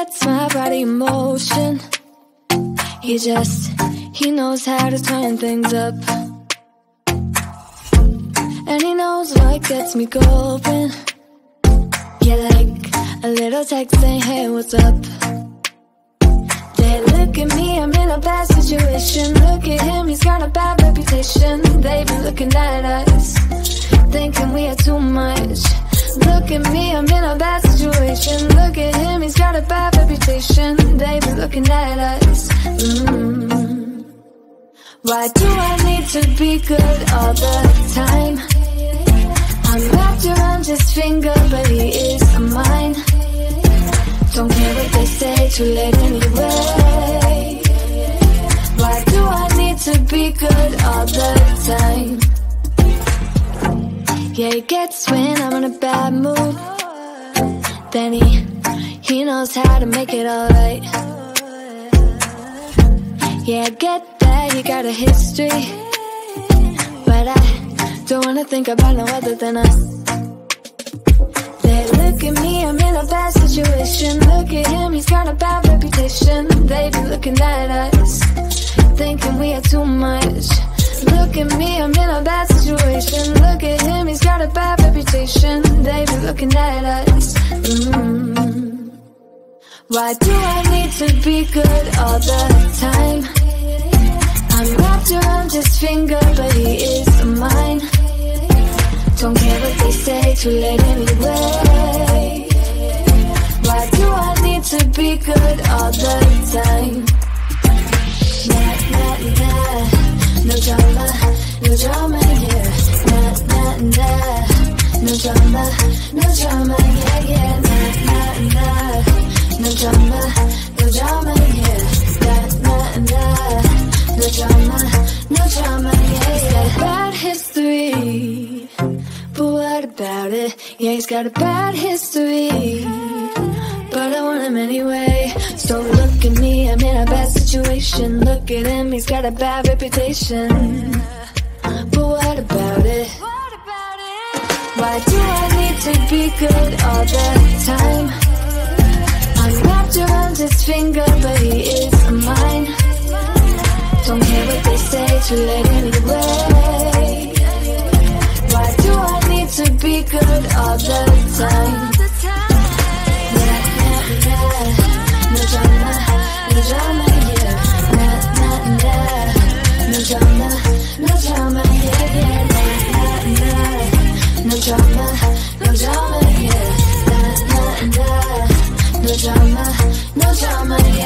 gets my body in motion. He knows how to turn things up. And he knows what gets me going. Yeah, like a little text saying, hey, what's up? They look at me, I'm in a bad situation. Look at him, he's got a bad reputation. They be looking at us, thinking we are too much. Look at me, I'm in a bad situation. Look at him, he's got a bad reputation. They be looking at us. Why do I need to be good all the time? I'm wrapped around his finger, but he is mine. Don't care what they say, too late anyway. Why do I need to be good all the time? Yeah, he gets when I'm in a bad mood. Then he knows how to make it alright. Yeah, I get that you got a history, but I don't wanna think about no other than us. They look at me, I'm in a bad situation. Look at him, he's got a bad reputation. They be looking at us, thinking we are too much. Look at me, I'm in a bad situation. Look at him, he's got a bad reputation. They be looking at us. Why do I need to be good all the time? I'm wrapped around his finger, but he is mine. Don't care what they say, too late anyway. Why do I need to be good all the time? Nah, nah, nah. No drama, no drama here. Nah, nah, nah. No drama, no drama, yeah, yeah. Nah, nah, nah. No drama, no drama here. Nah, nah, nah. No drama, no drama, yeah, yeah. Bad history, but what about it? Yeah, he's got a bad history, but I want him anyway. So look at me, I'm in a bad situation. Look at him, he's got a bad reputation, but what about it? Why do I need to be good all the time? I'm wrapped around his finger, but he is mine. Don't care what they say, too late anyway. Why do I need to be good all the time? Nah, nah, nah. No drama, no drama, yeah. Nah, nah, nah. No drama, no drama, yeah, yeah. Nah, nah, nah. No drama, no drama, yeah. Nah, nah, nah. No drama, no drama, yeah.